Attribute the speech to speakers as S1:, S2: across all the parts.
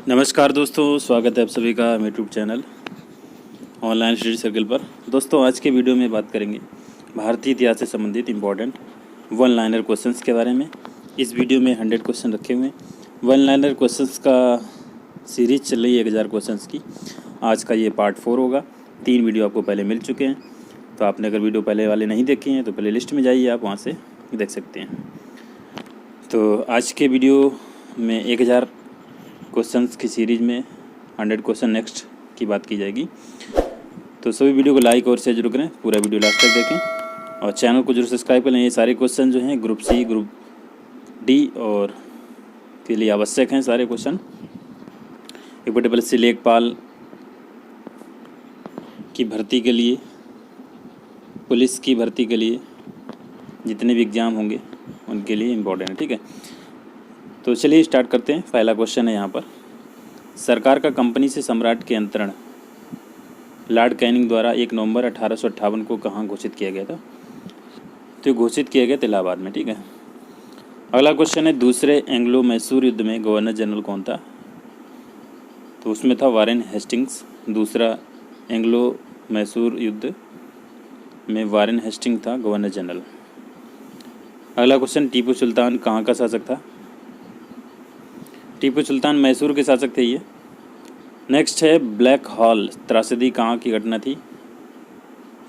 S1: नमस्कार दोस्तों, स्वागत है आप सभी का YouTube channel online study circle पर। दोस्तों, आज के वीडियो में बात करेंगे भारतीय इतिहास से संबंधित इम्पोर्टेंट वन लाइनर क्वेश्चंस के बारे में। इस वीडियो में 100 क्वेश्चन रखे हुए हैं। वन लाइनर क्वेश्चंस का सीरीज चल रही है 1000 क्वेश्चंस की। आज का ये पार्ट 4 होगा। 3 वीडियो आपको पहले मिल चुके हैं, तो आपने अगर वीडियो पहले वाले नहीं देखे हैं तो प्ले लिस्ट में जाइए, आप वहाँ से देख सकते हैं। तो आज के वीडियो में 1000 क्वेश्चंस की सीरीज़ में 100 क्वेश्चन नेक्स्ट की बात की जाएगी। तो सभी वीडियो को लाइक और शेयर जरूर करें, पूरा वीडियो लास्ट तक देखें और चैनल को जरूर सब्सक्राइब करें। ये सारे क्वेश्चन जो हैं ग्रुप सी, ग्रुप डी और के लिए आवश्यक हैं सारे क्वेश्चन। इक्विटेबल सी लेखपाल की भर्ती के लिए, पुलिस की भर्ती के लिए, जितने भी एग्ज़ाम होंगे उनके लिए इम्पोर्टेंट है। ठीक है, तो चलिए स्टार्ट करते हैं। पहला क्वेश्चन है यहाँ पर, सरकार का कंपनी से सम्राट के अंतरण लॉर्ड कैनिंग द्वारा 1 नवंबर 1858 को कहाँ घोषित किया गया था? तो ये घोषित किया गया था इलाहाबाद में। ठीक है, अगला क्वेश्चन है, दूसरे एंग्लो मैसूर युद्ध में गवर्नर जनरल कौन था? तो उसमें था वारेन हेस्टिंग्स। दूसरा एंग्लो मैसूर युद्ध में वारेन हेस्टिंग था गवर्नर जनरल। अगला क्वेश्चन, टीपू सुल्तान कहाँ का शासक था? टीपू सुल्तान मैसूर के शासक थे ये। नेक्स्ट है, ब्लैक हॉल त्रासदी कहाँ की घटना थी?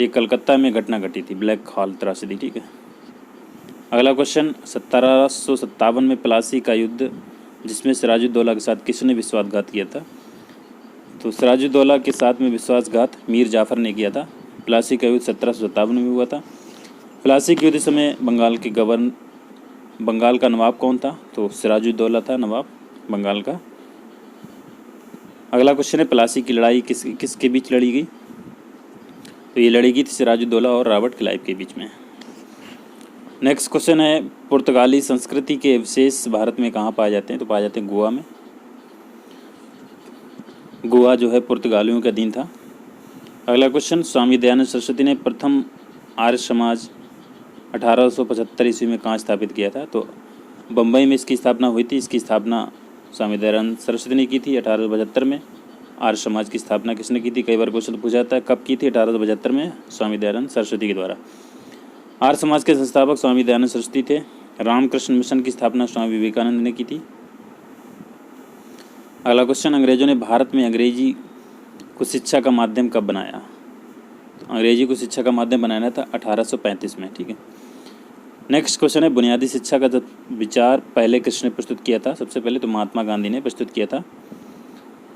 S1: ये कलकत्ता में घटना घटी थी, ब्लैक हॉल त्रासदी। ठीक है, अगला क्वेश्चन, 1757 में प्लासी का युद्ध जिसमें सिराजुद्दौला के साथ किसने विश्वासघात किया था? तो सिराजुद्दौला के साथ में विश्वासघात मीर जाफ़र ने किया था। प्लासी का युद्ध 1757 में हुआ था। प्लासी के युद्ध समय बंगाल का नवाब कौन था? तो सिराजुद्दौला था नवाब बंगाल का। अगला क्वेश्चन है, प्लासी की लड़ाई किसके बीच लड़ी गई? तो ये लड़ी गई थी सिराजुद्दौला और रॉबर्ट क्लाइव के बीच में। नेक्स्ट क्वेश्चन है, पुर्तगाली संस्कृति के अवशेष भारत में कहाँ पाए जाते हैं? तो पाए जाते हैं गोवा में। गोवा जो है पुर्तगालियों का अधीन था। अगला क्वेश्चन, स्वामी दयानंद सरस्वती ने प्रथम आर्य समाज 1875 ईस्वी में कहाँ स्थापित किया था? तो बम्बई में इसकी स्थापना हुई थी। इसकी स्थापना स्वामी दयानंद सरस्वती ने की थी 1875 में। आर्य समाज की स्थापना किसने की थी? कई बार क्वेश्चन पूछा जाता है, कब की थी? 1875 में स्वामी दयानंद सरस्वती के द्वारा। आर्य समाज के संस्थापक स्वामी दयानंद सरस्वती थे। रामकृष्ण मिशन की स्थापना स्वामी विवेकानंद ने की थी। अगला क्वेश्चन, अंग्रेजों ने भारत में अंग्रेजी को शिक्षा का माध्यम कब बनाया? अंग्रेजी को शिक्षा का माध्यम बनाया था 1835 में। ठीक है, नेक्स्ट क्वेश्चन है, बुनियादी शिक्षा का विचार पहले किसने प्रस्तुत किया था? सबसे पहले तो महात्मा गांधी ने प्रस्तुत किया था।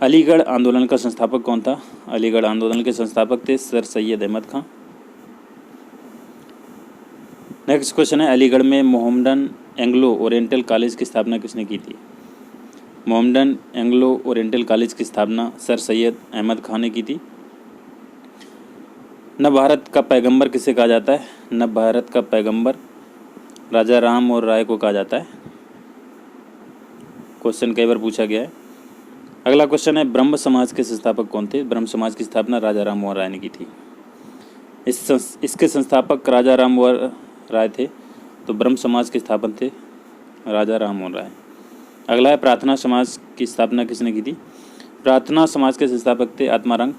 S1: अलीगढ़ आंदोलन का संस्थापक कौन था? अलीगढ़ आंदोलन के संस्थापक थे सर सैयद अहमद खां। नेक्स्ट क्वेश्चन है, अलीगढ़ में मोहम्मडन एंग्लो ओरिएंटल कॉलेज की स्थापना किसने की थी? मोहम्मडन एंग्लो ओरिएंटल कॉलेज की स्थापना सर सैयद अहमद खां ने की थी। नव भारत का पैगंबर किसे कहा जाता है? नव भारत का पैगंबर राजा राम मोहन राय को कहा जाता है। क्वेश्चन कई बार पूछा गया है। अगला क्वेश्चन है, ब्रह्म समाज के संस्थापक कौन थे? ब्रह्म समाज की स्थापना राजा राम मोहन राय ने की थी। इसके संस्थापक राजा राम मोहन राय थे, तो ब्रह्म समाज के स्थापक थे राजा राम मोहन राय। अगला है, प्रार्थना समाज की स्थापना किसने की थी? प्रार्थना समाज के संस्थापक थे आत्माराम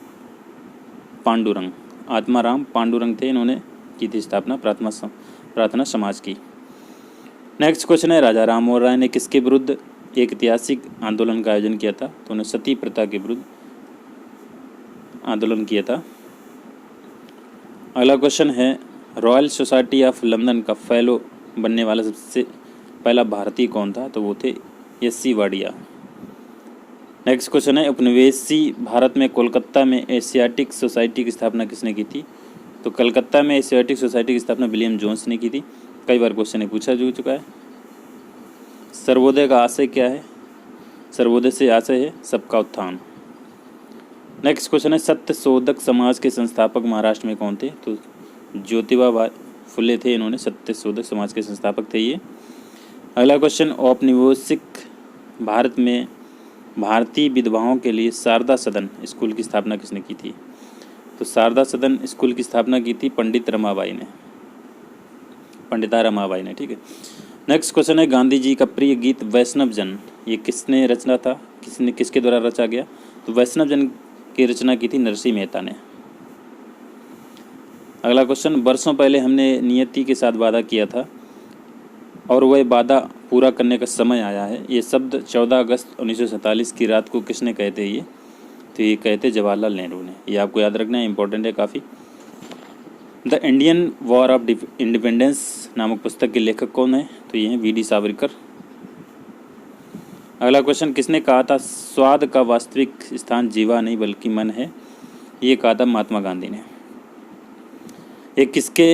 S1: पांडुरंग थे, इन्होंने की थी स्थापना प्रार्थना समाज की। नेक्स्ट क्वेश्चन है, राजा राम मोहन राय ने किसके विरुद्ध एक ऐतिहासिक आंदोलन का आयोजन किया था? तो उन्होंने सती प्रथा के विरुद्ध आंदोलन किया था। अगला क्वेश्चन है, रॉयल सोसाइटी ऑफ लंदन का फेलो बनने वाला सबसे पहला भारतीय कौन था? तो वो थे एस.सी. वाडिया। नेक्स्ट क्वेश्चन है, उपनिवेशी भारत में कोलकाता में एशियाटिक सोसाइटी की स्थापना किसने की थी? तो कलकत्ता में एशियाटिक सोसाइटी की स्थापना विलियम जोन्स ने की थी। कई बार क्वेश्चन पूछा जा चुका है। सर्वोदय का आशय क्या है? सर्वोदय से आशय है सबका उत्थान। नेक्स्ट क्वेश्चन है, सत्यशोधक समाज के संस्थापक महाराष्ट्र में कौन थे? तो ज्योतिबा फुले थे, इन्होंने सत्यशोधक समाज के संस्थापक थे ये। अगला क्वेश्चन, औपनिवेशिक भारत में भारतीय विधवाओं के लिए शारदा सदन स्कूल की स्थापना किसने की थी? तो शारदा सदन स्कूल की स्थापना की थी पंडिता रमाबाई ने। ठीक है, नेक्स्ट क्वेश्चन है गांधी जी का प्रिय गीत वैष्णव जन, ये किसने रचना था, किसके द्वारा रचा गया? तो वैष्णव जन की रचना की थी नरसिंह मेहता ने। अगला क्वेश्चन, वर्षों पहले हमने नियति के साथ वादा किया था और वह वादा पूरा करने का समय आया है, ये शब्द 14 अगस्त 1947 की रात को किसने कहे थे? ये तो ये कहे थे जवाहरलाल नेहरू ने। ये आपको याद रखना है, इंपॉर्टेंट है काफ़ी। The Indian war of independence नामक पुस्तक के लेखक कौन है? तो ये हैं वी.डी. सावरकर। अगला क्वेश्चन, किसने कहा था स्वाद का वास्तविक स्थान जीवा नहीं बल्कि मन है? ये कहा था महात्मा गांधी ने। ये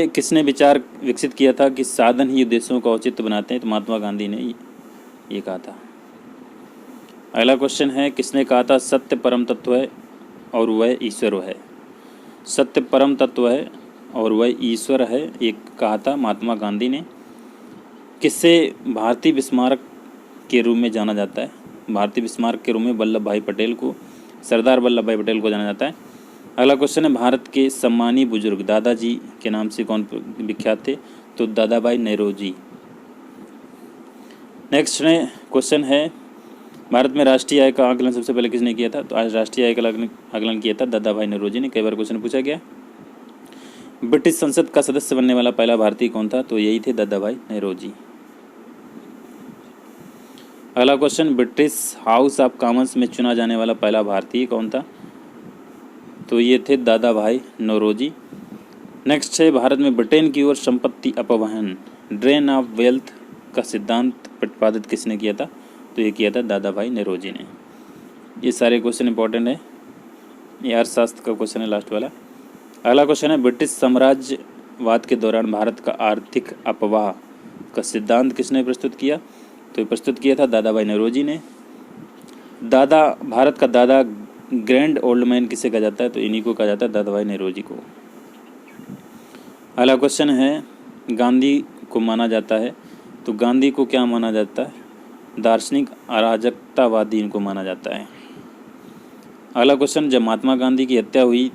S1: किसने विचार विकसित किया था कि साधन ही उद्देश्यों का औचित्य बनाते हैं? तो महात्मा गांधी ने ये कहा था। अगला क्वेश्चन है, किसने कहा था सत्य परम तत्व है और वह ईश्वर है? सत्य परम तत्व है और वह ईश्वर है, ये कहा था महात्मा गांधी ने। किससे भारतीय बिस्मारक के रूप में जाना जाता है? भारतीय बिस्मारक के रूप में वल्लभ भाई पटेल को, सरदार वल्लभ भाई पटेल को जाना जाता है। अगला क्वेश्चन है, भारत के सम्मानीय बुजुर्ग दादाजी के नाम से कौन विख्यात थे? तो दादा भाई नौरोजी। नेक्स्ट क्वेश्चन है, भारत में राष्ट्रीय आय का आकलन सबसे पहले किसने किया था? तो आज राष्ट्रीय आय का आकलन किया था दादा भाई नौरोजी ने। कई बार क्वेश्चन पूछा गया। ब्रिटिश संसद का सदस्य बनने वाला पहला भारतीय कौन था? तो यही थे दादा भाई नौरोजी। अगला question, British house of Commons में चुना जाने वाला पहला भारतीय कौन था? तो ये थे दादा भाई नौरोजी। नेक्स्ट है, भारत में ब्रिटेन की ओर संपत्ति अपवहन ड्रेन ऑफ वेल्थ का सिद्धांत प्रतिपादित किसने किया था? तो ये किया था दादा भाई नौरोजी ने। ये सारे क्वेश्चन इंपॉर्टेंट है, ये अर्थशास्त्र का क्वेश्चन है लास्ट वाला। अगला क्वेश्चन है, ब्रिटिश साम्राज्यवाद के दौरान भारत का आर्थिक अपवाह का सिद्धांत किसने प्रस्तुत किया? तो ये प्रस्तुत किया था दादा भाई नौरोजी ने। भारत का दादा ग्रैंड ओल्ड मैन किसे कहा जाता है? तो इन्हीं को कहा जाता है, दादा भाई नौरोजी को। अगला क्वेश्चन है, गांधी को माना जाता है, तो गांधी को क्या माना जाता है? दार्शनिक अराजकतावादी इनको माना जाता है। अगला क्वेश्चन, जब महात्मा गांधी की हत्या हुई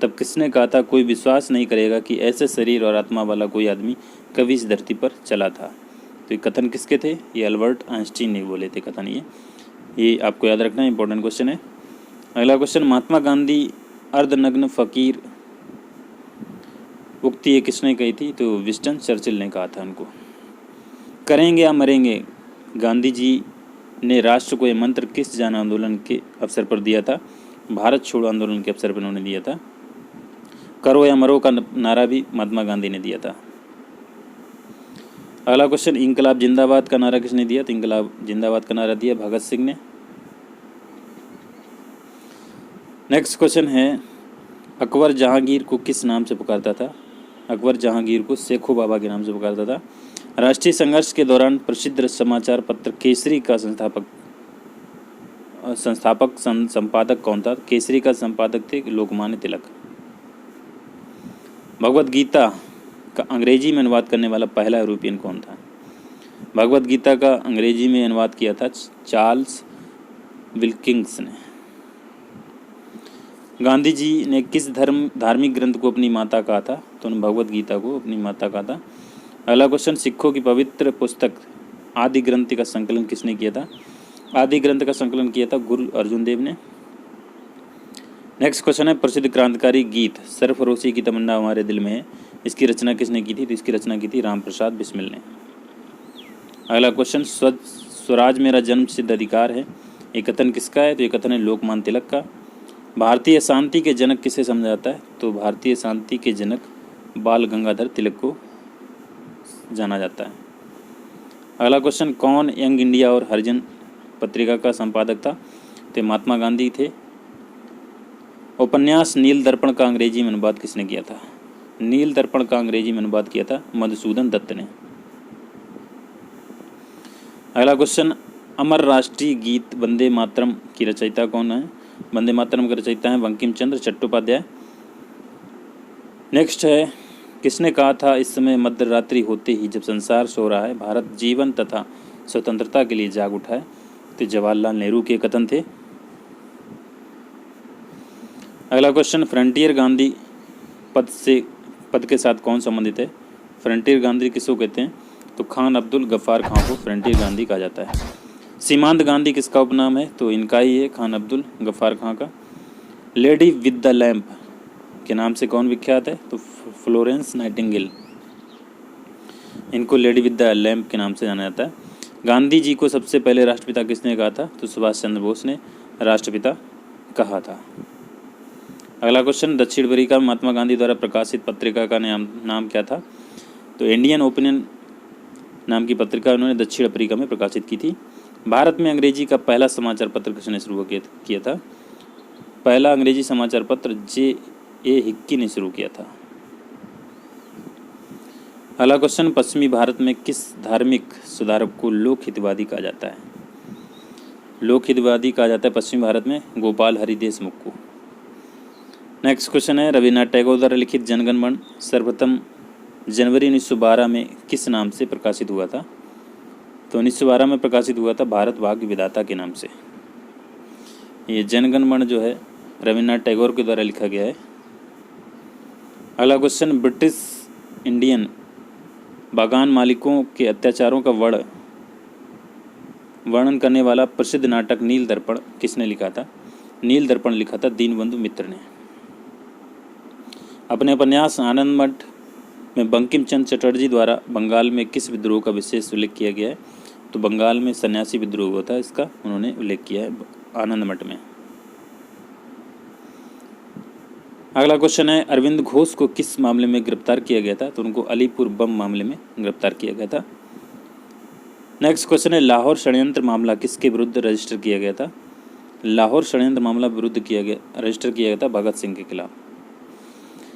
S1: तब किसने कहा था कोई विश्वास नहीं करेगा कि ऐसे शरीर और आत्मा वाला कोई आदमी कभी इस धरती पर चला था? तो ये कथन किसके थे? ये अल्बर्ट आइंस्टीन ने बोले थे कथन। ये आपको याद रखना है, इंपॉर्टेंट क्वेश्चन है। अगला क्वेश्चन, महात्मा गांधी अर्धनग्न फकीर उक्ति ये किसने कही थी? तो विंस्टन चर्चिल ने कहा था उनको। करेंगे या मरेंगे, गांधी जी ने राष्ट्र को यह मंत्र किस जन आंदोलन के अवसर पर दिया था? भारत छोड़ो आंदोलन के अवसर पर उन्होंने दिया था। करो या मरो का नारा भी महात्मा गांधी ने दिया था। अगला क्वेश्चन, इंकलाब जिंदाबाद का नारा किसने दिया? तो इंकलाब जिंदाबाद का नारा दिया भगत सिंह ने। नेक्स्ट क्वेश्चन है, अकबर जहांगीर को किस नाम से पुकारता था? अकबर जहांगीर को सेखो बाबा के नाम से पुकारता था। राष्ट्रीय संघर्ष के दौरान प्रसिद्ध समाचार पत्र केसरी का संपादक कौन था? केसरी का संपादक थे लोकमान्य तिलक। भगवत गीता का अंग्रेजी में अनुवाद करने वाला पहला यूरोपियन कौन था? भगवत गीता का अंग्रेजी में अनुवाद किया था चार्ल्स विल्किंस ने। गांधी जी ने किस धार्मिक ग्रंथ को अपनी माता कहा था? तो उन्होंने भगवत गीता को अपनी माता कहा था। अगला क्वेश्चन, सिखों की पवित्र पुस्तक आदि ग्रंथ का संकलन किसने किया था? आदि ग्रंथ का संकलन किया था गुरु अर्जुन देव ने। नेक्स्ट क्वेश्चन है, प्रसिद्ध क्रांतिकारी गीत सरफरोशी की तमन्ना हमारे दिल में है, इसकी रचना किसने की थी? तो इसकी रचना की थी राम प्रसाद बिस्मिल ने। अगला क्वेश्चन, स्वराज मेरा जन्म सिद्ध अधिकार है, ये कथन किसका है? तो ये कथन है लोकमान्य तिलक का। भारतीय शांति के जनक किसे समझा जाता है? तो भारतीय शांति के जनक बाल गंगाधर तिलक को जाना जाता है। अगला क्वेश्चन, कौन यंग इंडिया और हरिजन पत्रिका का संपादक था? तो महात्मा गांधी थे। उपन्यास नील दर्पण का अंग्रेजी में अनुवाद किसने किया था? नील दर्पण का अंग्रेजी में अनुवाद किया था मधुसूदन दत्त ने। अगला क्वेश्चन, अमर राष्ट्रीय गीत वंदे मातरम की रचयिता कौन है? वंदे मातरम के रचयिता हैं बंकिम चंद्र चट्टोपाध्याय। नेक्स्ट है, किसने कहा था इस समय मध्यरात्रि होते ही जब संसार सो रहा है भारत जीवन तथा स्वतंत्रता के लिए जाग उठा है? तो जवाहरलाल नेहरू के कथन थे। अगला क्वेश्चन, फ्रंटियर गांधी पद के साथ कौन संबंधित है? फ्रंटियर गांधी किसको कहते हैं? तो खान अब्दुल गफ्फार खां को फ्रंटियर गांधी कहा जाता है। सीमांत गांधी किसका उपनाम है? तो इनका ही है, खान अब्दुल गफ्फार खां का। लेडी विद द लैम्प के नाम से कौन विख्यात है? तो फ्लोरेंस नाइटिंगेल, इनको लेडी विद द लैम्प के नाम से जाना जाता है। गांधी जी को सबसे पहले राष्ट्रपिता किसने कहा था? तो सुभाष चंद्र बोस ने राष्ट्रपिता कहा था। अगला क्वेश्चन, दक्षिण अफ्रीका में महात्मा गांधी द्वारा प्रकाशित पत्रिका का नाम क्या था? तो इंडियन ओपिनियन नाम की पत्रिका उन्होंने दक्षिण अफ्रीका में प्रकाशित की थी। भारत में अंग्रेजी का पहला समाचार पत्र किसने शुरू किया था? पहला अंग्रेजी समाचार पत्र J.A. हिक्की ने शुरू किया था। अगला क्वेश्चन, पश्चिमी भारत में किस धार्मिक सुधारक को लोक हितवादी कहा जाता है? लोक हितवादी कहा जाता है पश्चिमी भारत में गोपाल हरि देशमुख को। नेक्स्ट क्वेश्चन है, रविन्द्रनाथ टैगोर द्वारा लिखित जनगण मन सर्वप्रथम जनवरी 1912 में किस नाम से प्रकाशित हुआ था? तो 1912 में प्रकाशित हुआ था भारत भाग्य विधाता के नाम से। ये जनगण मन जो है रविन्द्रनाथ टैगोर के द्वारा लिखा गया है। अगला क्वेश्चन, ब्रिटिश इंडियन बागान मालिकों के अत्याचारों का वर्णन करने वाला प्रसिद्ध नाटक नील दर्पण किसने लिखा था? नील दर्पण लिखा था दीनबंधु मित्र ने। अपने उपन्यास आनंद मठ में बंकिम चंद्र चटर्जी द्वारा बंगाल में किस विद्रोह का विशेष उल्लेख किया गया है? तो बंगाल में सन्यासी विद्रोह हुआ था, इसका उन्होंने उल्लेख किया है आनंद मठ में। अगला क्वेश्चन है, अरविंद घोष को किस मामले में गिरफ्तार किया गया था? तो उनको अलीपुर बम मामले में गिरफ्तार किया गया था। नेक्स्ट क्वेश्चन है, लाहौर षड्यंत्र मामला किसके विरुद्ध रजिस्टर किया गया था? लाहौर षड्यंत्र मामला रजिस्टर किया गया था भगत सिंह के खिलाफ।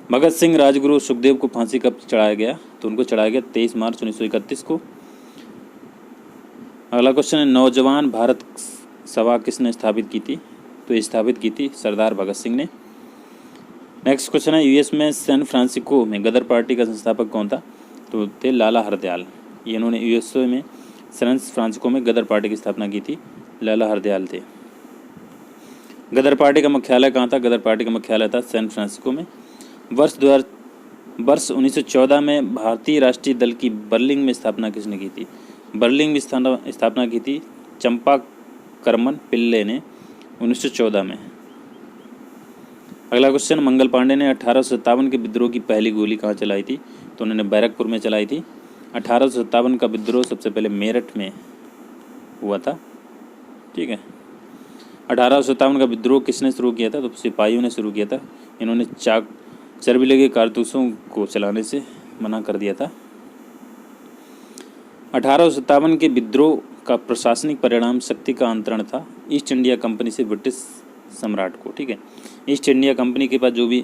S1: भगत सिंह राजगुरु सुखदेव को फांसी कब चढ़ाया गया? तो उनको चढ़ाया गया 23 मार्च 1931 को। अगला क्वेश्चन है, नौजवान भारत सभा किसने स्थापित की थी? तो स्थापित की थी सरदार भगत सिंह ने। नेक्स्ट क्वेश्चन है, यूएस में सैन फ्रांसिस्को में गदर पार्टी का संस्थापक कौन था? तो थे लाला हरदयाल। ये इन्होंने यूएसए में सैन फ्रांसिस्को में गदर पार्टी की स्थापना की थी, लाला हरदयाल थे। गदर पार्टी का मुख्यालय कहाँ था? गदर पार्टी का मुख्यालय था सैन फ्रांसिस्को में। वर्ष 1914 में भारतीय राष्ट्रीय दल की बर्लिन में स्थापना किसने की थी? बर्लिन में स्थापना की थी चंपा करमन पिल्ले ने 1914 में। अगला क्वेश्चन, मंगल पांडे ने 1857 के विद्रोह की पहली गोली कहाँ चलाई थी? तो उन्होंने बैरकपुर में चलाई थी। 1857 का विद्रोह सबसे पहले मेरठ में हुआ था। ठीक है, 1857 का विद्रोह किसने शुरू किया था? तो सिपाहियों ने शुरू किया था। इन्होंने चर्बी लगे कारतूसों को चलाने से मना कर दिया था। 1857 के विद्रोह का प्रशासनिक परिणाम शक्ति का अंतरण था ईस्ट इंडिया कंपनी से ब्रिटिश सम्राट को। ठीक है, ईस्ट इंडिया कंपनी के पास जो भी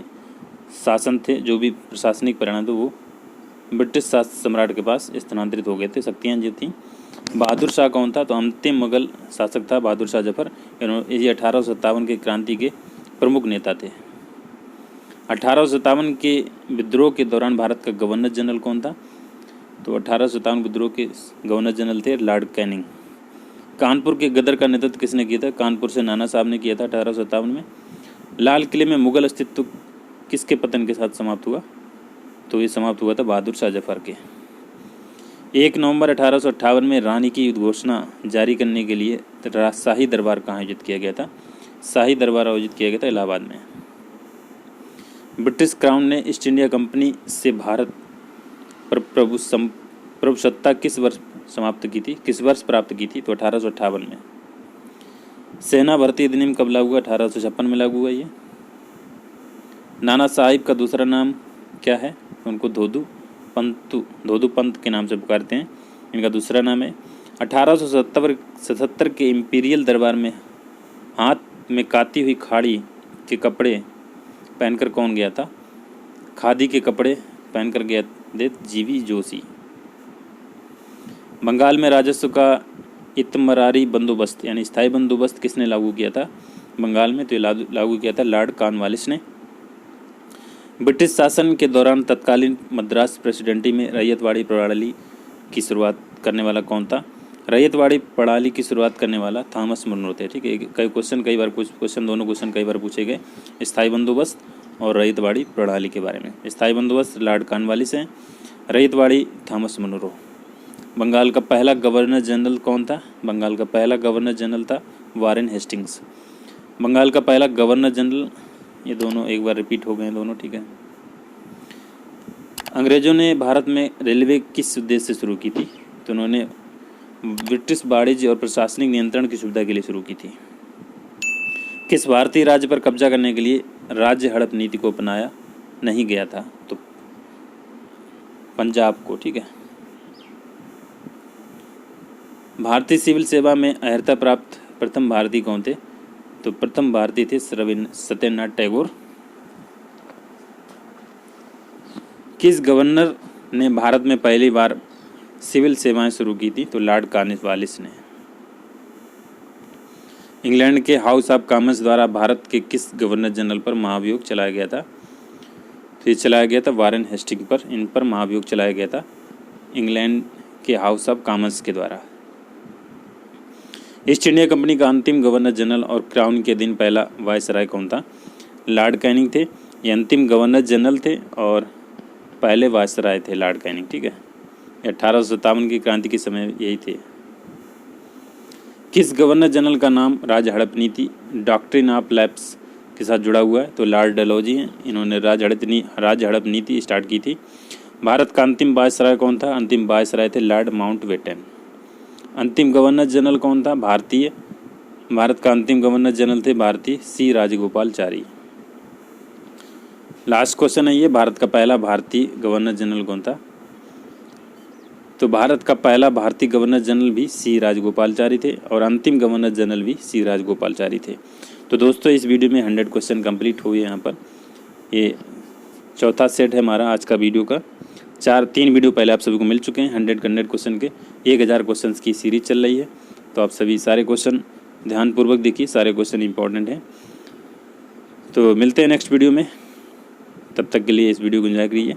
S1: शासन थे, जो भी प्रशासनिक परिणाम थे, वो ब्रिटिश सम्राट के पास स्थानांतरित हो गए थे, शक्तियाँ जो थी। बहादुर शाह कौन था? तो अंतिम मुगल शासक था बहादुर शाह जफर। ये 1857 के क्रांति के प्रमुख नेता थे। 1857 के विद्रोह के दौरान भारत का गवर्नर जनरल कौन था? तो 1857 विद्रोह के गवर्नर जनरल थे लॉर्ड कैनिंग। कानपुर के गदर का नेतृत्व किसने किया था? कानपुर से नाना साहब ने किया था 1857 में। लाल किले में मुगल अस्तित्व किसके पतन के साथ समाप्त हुआ? तो ये समाप्त हुआ था बहादुर शाह जफर के। 1 नवंबर 1858 में रानी की उद्घोषणा जारी करने के लिए शाही दरबार कहाँ आयोजित किया गया था? शाही दरबार आयोजित किया गया था इलाहाबाद में। ब्रिटिश क्राउन ने ईस्ट इंडिया कंपनी से भारत पर प्रभुसत्ता किस वर्ष समाप्त की थी? किस वर्ष प्राप्त की थी? तो 1858 में। सेना भर्ती अधिनियम कब लागू हुआ? 1856 में लागू हुआ ये। नाना साहिब का दूसरा नाम क्या है? उनको धोदू पंत के नाम से पुकारते हैं, इनका दूसरा नाम है। 1877 के इम्पीरियल दरबार में हाथ में काती हुई खाड़ी के कपड़े पहनकर कौन गया था? खादी के कपड़े पहनकर गया थे जीवी जोशी। बंगाल में राजस्व का इतमरारी बंदोबस्त यानी स्थायी बंदोबस्त किसने लागू किया था बंगाल में? तो लागू किया था लॉर्ड कॉर्नवालिस ने। ब्रिटिश शासन के दौरान तत्कालीन मद्रास प्रेसिडेंसी में रैयतवाड़ी प्रणाली की शुरुआत करने वाला कौन था? रैयतवाड़ी प्रणाली की शुरुआत करने वाला थॉमस मुनरो थे। ठीक है, दोनों क्वेश्चन कई बार पूछे गए, स्थायी बंदोबस्त और रैयतवाड़ी प्रणाली के बारे में। स्थायी बंदोबस्त लॉर्ड कॉर्नवालिस हैं, रैयतवाड़ी थॉमस मुनरो। बंगाल का पहला गवर्नर जनरल कौन था? बंगाल का पहला गवर्नर जनरल था वारेन हेस्टिंग्स। बंगाल का पहला गवर्नर जनरल, ये दोनों एक बार रिपीट हो गए दोनों, ठीक है। अंग्रेज़ों ने भारत में रेलवे किस उद्देश्य से शुरू की थी? तो उन्होंने ब्रिटिश वाणिज्य और प्रशासनिक नियंत्रण की सुविधा के लिए शुरू की थी। किस भारतीय राज्य पर कब्जा करने के लिए राज्य हड़प नीति को अपनाया नहीं गया था? तो पंजाब को, ठीक है। भारतीय सिविल सेवा में अर्हता प्राप्त प्रथम भारतीय कौन थे? तो प्रथम भारतीय थे सत्येंद्रनाथ टैगोर। किस गवर्नर ने भारत में पहली बार सिविल सेवाएं शुरू की थी? तो लॉर्ड कॉर्नवालिस ने। इंग्लैंड के हाउस ऑफ कॉमन्स द्वारा भारत के किस गवर्नर जनरल पर महाभियोग चलाया गया था? तो ये चलाया गया था वारेन हेस्टिंग पर। इन पर महाभियोग चलाया गया था इंग्लैंड के हाउस ऑफ कॉमन्स के द्वारा। ईस्ट इंडिया कंपनी का अंतिम गवर्नर जनरल और क्राउन के दिन पहला वायसराय कौन था? लॉर्ड कैनिंग थे। ये अंतिम गवर्नर जनरल थे और पहले वायसराय थे लॉर्ड कैनिंग, ठीक है। 1857 की क्रांति के समय यही थे। किस गवर्नर जनरल का नाम राज्य हड़प नीति डॉक्ट्रिन ऑफ लैप्स के साथ जुड़ा हुआ है? तो लॉर्ड डलहौजी हैं। इन्होंने राज्य हड़प नीति स्टार्ट की थी। भारत का अंतिम वायसराय कौन था? अंतिम वायसराय थे लॉर्ड माउंटबेटन। अंतिम गवर्नर जनरल कौन था? भारत का अंतिम गवर्नर जनरल थे भारतीय सी राजगोपालचारी। लास्ट क्वेश्चन है ये, भारत का पहला भारतीय गवर्नर जनरल कौन था? तो भारत का पहला भारतीय गवर्नर जनरल भी सी राजगोपालचारी थे और अंतिम गवर्नर जनरल भी सी राजगोपालचारी थे। तो दोस्तों इस वीडियो में 100 क्वेश्चन कंप्लीट हुए। यहाँ पर ये चौथा सेट है हमारा आज का वीडियो का। 3 वीडियो पहले आप सभी को मिल चुके हैं 100 क्वेश्चन के। 1000 क्वेश्चन की सीरीज चल रही है, तो आप सभी सारे क्वेश्चन ध्यानपूर्वक देखिए, सारे क्वेश्चन इंपॉर्टेंट हैं। तो मिलते हैं नेक्स्ट वीडियो में, तब तक के लिए इस वीडियो को एंजॉय करिए।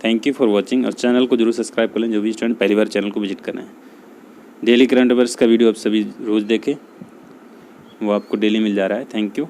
S1: थैंक यू फॉर वॉचिंग और चैनल को जरूर सब्सक्राइब कर लें जो भी स्टूडेंट पहली बार चैनल को विजिट कर रहे हैं। डेली करंट अफेयर्स का वीडियो आप सभी रोज़ देखें, वो आपको डेली मिल जा रहा है। Thank you.